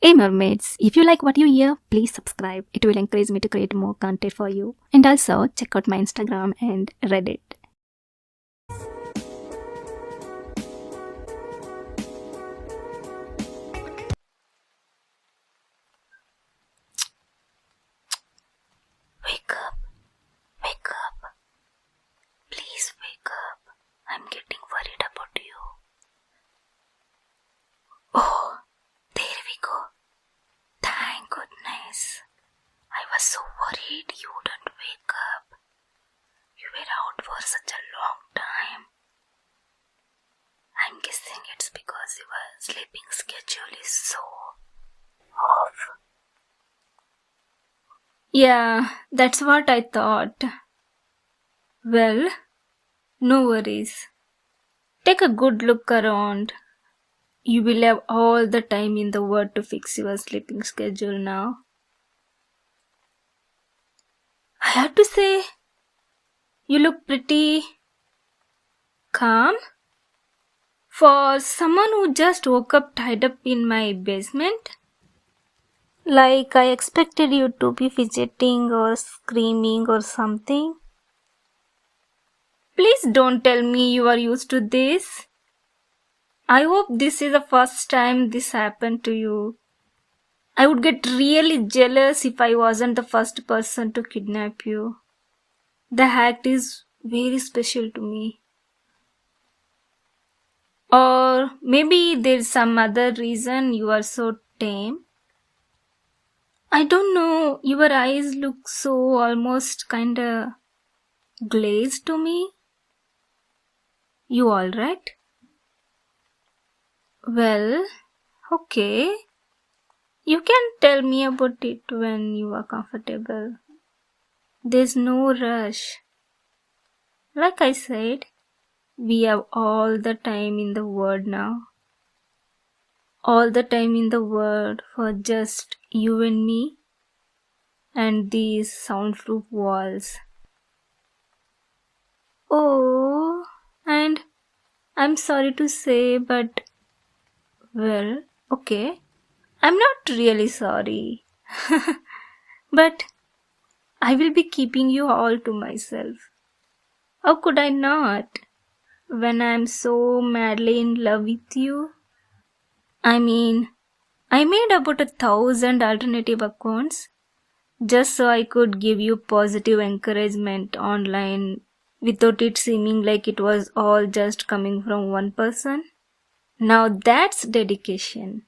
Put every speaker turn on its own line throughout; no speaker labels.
Hey mermaids, if you like what you hear, please subscribe. It will encourage me to create more content for you. And also check out my Instagram and Reddit. Wake up. Wake up. Please wake up. I'm getting worried about you. Oh, there we go. Thank goodness. I was so worried you wouldn't wake up. You were out for such a long time. I'm guessing it's because your sleeping schedule is so off. Yeah, that's what I thought. Well, no worries. Take a good look around. You will have all the time in the world to fix your sleeping schedule now. I have to say, you look pretty calm for someone who just woke up tied up in my basement. Like I expected you to be fidgeting or screaming or something. Please don't tell me you are used to this. I hope this is the first time this happened to you. I would get really jealous if I wasn't the first person to kidnap you. The act is very special to me. Or maybe there's some other reason you are so tame. I don't know, your eyes look so almost kinda glazed to me. You alright? Well, okay. You can tell me about it when you are comfortable. There's no rush. Like I said, we have all the time in the world now. All the time in the world for just you and me and these soundproof walls. Oh, and I'm sorry to say, but well, okay. I'm not really sorry. But I will be keeping you all to myself. How could I not? When I'm so madly in love with you? I mean, I made about 1,000 alternative accounts just so I could give you positive encouragement online without it seeming like it was all just coming from one person. Now that's dedication.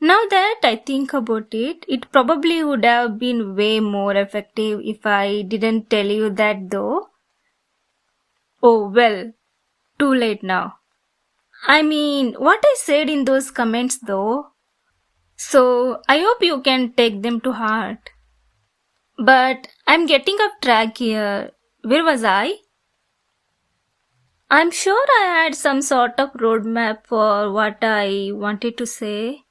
Now that I think about it, it probably would have been way more effective if I didn't tell you that though. Oh well, too late now. I mean, what I said in those comments though. So I hope you can take them to heart. But I'm getting off track here. Where was I? I'm sure I had some sort of roadmap for what I wanted to say.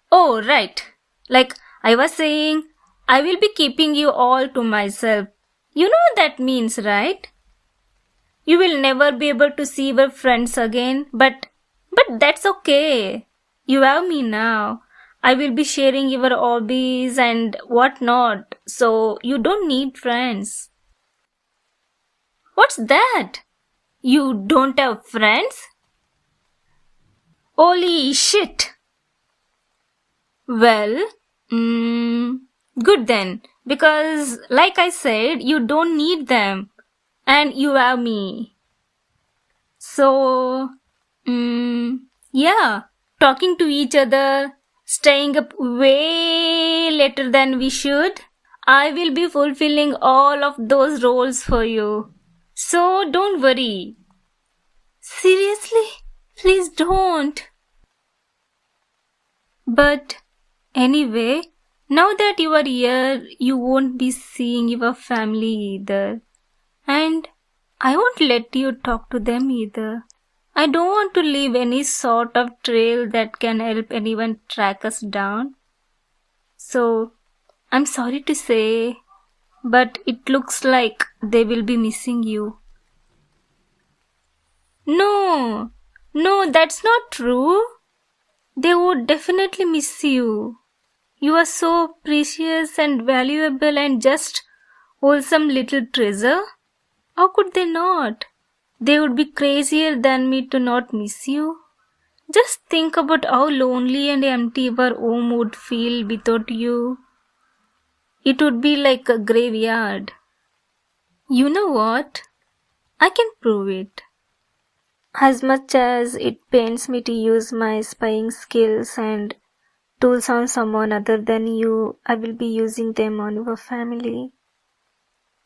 Oh, right. Like I was saying, I will be keeping you all to myself. You know what that means, right? You will never be able to see your friends again, but that's okay. You have me now. I will be sharing your hobbies and whatnot, so you don't need friends. What's that? You don't have friends? Holy shit! Well, good then, because like I said, you don't need them, and you have me. So, yeah, talking to each other, staying up way later than we should. I will be fulfilling all of those roles for you. So don't worry. Seriously? Please don't. But anyway, now that you are here, you won't be seeing your family either. And I won't let you talk to them either. I don't want to leave any sort of trail that can help anyone track us down. So, I'm sorry to say, but it looks like they will be missing you. No, that's not true. They would definitely miss you. You are so precious and valuable and just wholesome little treasure. How could they not? They would be crazier than me to not miss you. Just think about how lonely and empty our home would feel without you. It would be like a graveyard. You know what? I can prove it. As much as it pains me to use my spying skills and tools on someone other than you, I will be using them on your family.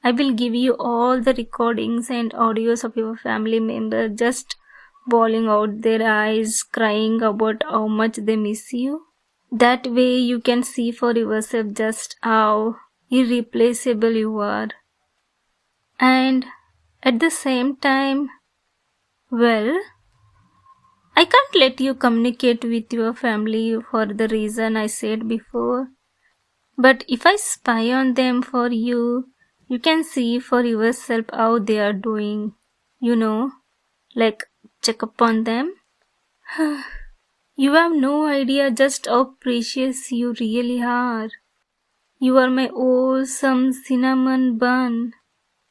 I will give you all the recordings and audios of your family members just bawling out their eyes, crying about how much they miss you. That way you can see for yourself just how irreplaceable you are. And at the same time, well, I can't let you communicate with your family for the reason I said before. But if I spy on them for you, you can see for yourself how they are doing. Like check up on them. You have no idea just how precious you really are. You are my awesome cinnamon bun.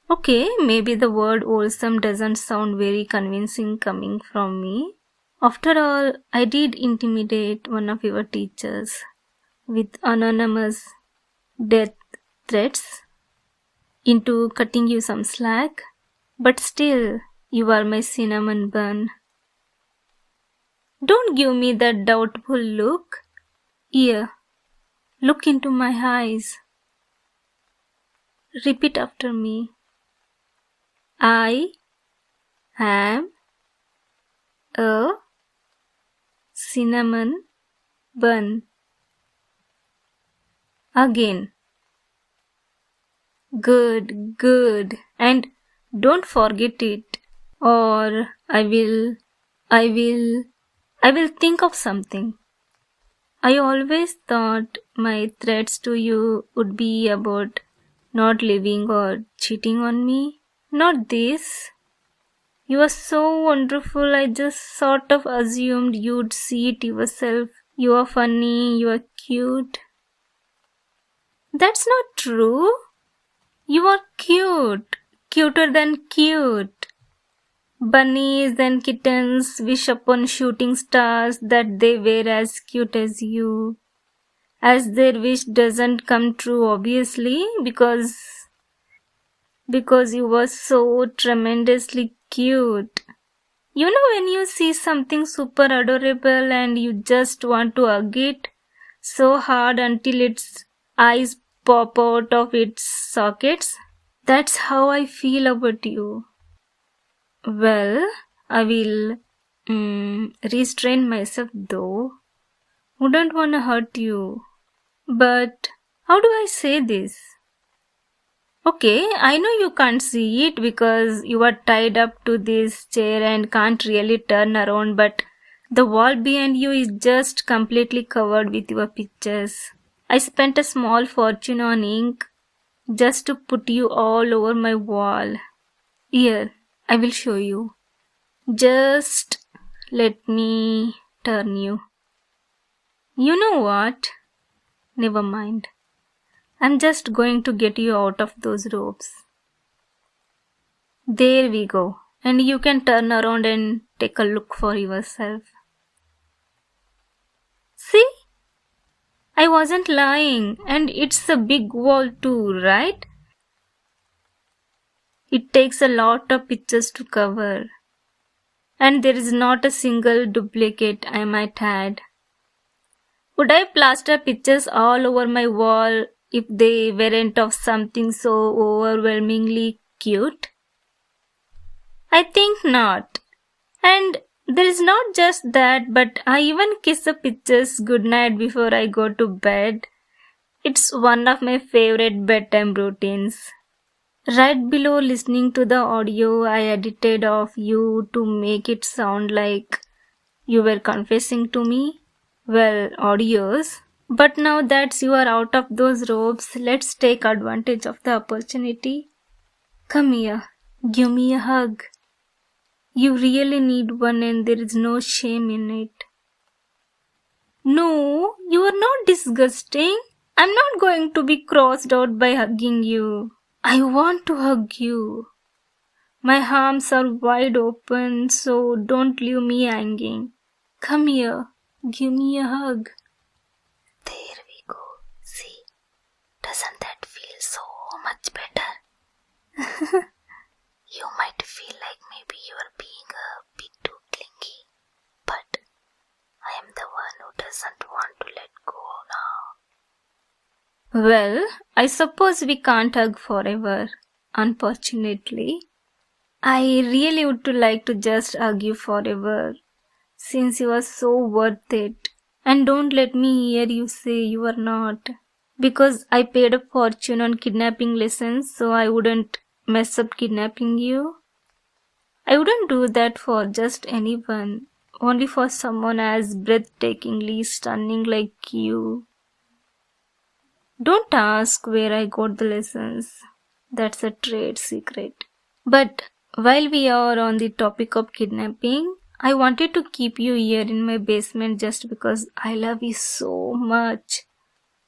Okay, maybe the word wholesome doesn't sound very convincing coming from me. After all, I did intimidate one of your teachers with anonymous death threats into cutting you some slack. But still, you are my cinnamon bun. Don't give me that doubtful look. Here, look into my eyes. Repeat after me. I am a cinnamon bun. Again. Good, good. And don't forget it. Or I will think of something. I always thought my threats to you would be about not leaving or cheating on me. Not this. You are so wonderful, I just sort of assumed you'd see it yourself. You are funny, you are cute. That's not true. You are cute. Cuter than cute. Bunnies and kittens wish upon shooting stars that they were as cute as you. As their wish doesn't come true, obviously, because you were so tremendously cute. You know when you see something super adorable and you just want to hug it so hard until its eyes pop out of its sockets? That's how I feel about you. Well, I will restrain myself though. Wouldn't want to hurt you. But how do I say this? Okay, I know you can't see it because you are tied up to this chair and can't really turn around, but the wall behind you is just completely covered with your pictures. I spent a small fortune on ink just to put you all over my wall. Here, I will show you. Just let me turn you. You know what? Never mind. I'm just going to get you out of those ropes. There we go. And you can turn around and take a look for yourself. See? I wasn't lying. And it's a big wall too, right? It takes a lot of pictures to cover. And there is not a single duplicate, I might add. Would I plaster pictures all over my wall if they weren't of something so overwhelmingly cute? I think not. And there is not just that, but I even kiss the pictures goodnight before I go to bed. It's one of my favorite bedtime routines. Right below listening to the audio I edited of you to make it sound like you were confessing to me. Well, audios. But now that you are out of those ropes, let's take advantage of the opportunity. Come here. Give me a hug. You really need one and there is no shame in it. disgusting. I'm not going to be crossed out by hugging you. I want to hug you. My arms are wide open, so don't leave me hanging. Come here. Give me a hug. There we go. See? Doesn't that feel so much better? You might feel like maybe you're being a bit too clingy, but I am the one who doesn't want to let go now. Well, I suppose we can't hug forever, unfortunately. I really would like to just hug you forever, since you are so worth it. And don't let me hear you say you are not. Because I paid a fortune on kidnapping lessons, so I wouldn't mess up kidnapping you. I wouldn't do that for just anyone, only for someone as breathtakingly stunning like you. Don't ask where I got the lessons. That's a trade secret. But while we are on the topic of kidnapping, I wanted to keep you here in my basement just because I love you so much.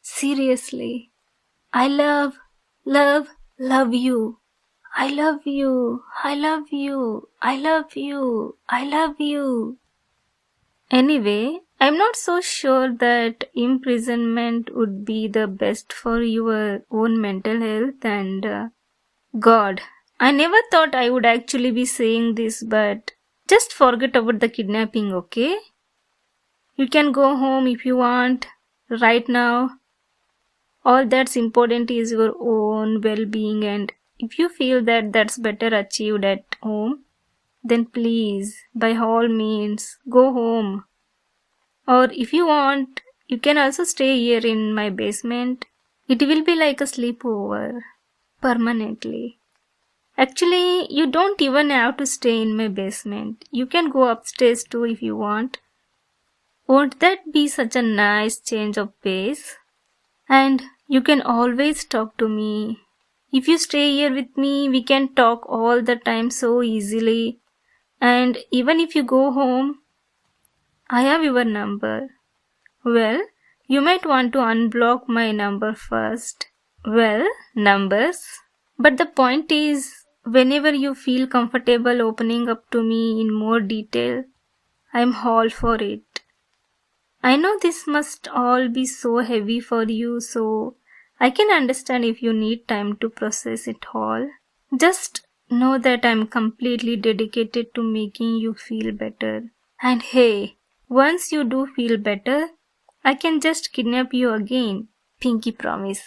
Seriously. I love you. I love you. I love you. I love you. I love you. Anyway, I'm not so sure that imprisonment would be the best for your own mental health and God, I never thought I would actually be saying this, but just forget about the kidnapping, okay? You can go home if you want, right now. All that's important is your own well-being, and if you feel that that's better achieved at home, then please, by all means, go home. Or if you want, you can also stay here in my basement. It will be like a sleepover, permanently. Actually, you don't even have to stay in my basement. You can go upstairs too if you want. Won't that be such a nice change of pace? And you can always talk to me. If you stay here with me, we can talk all the time so easily. And even if you go home, I have your number. Well, you might want to unblock my number first. Well, numbers. But the point is, whenever you feel comfortable opening up to me in more detail, I'm all for it. I know this must all be so heavy for you, so I can understand if you need time to process it all. Just know that I'm completely dedicated to making you feel better. And hey, once you do feel better, I can just kidnap you again. Pinky promise.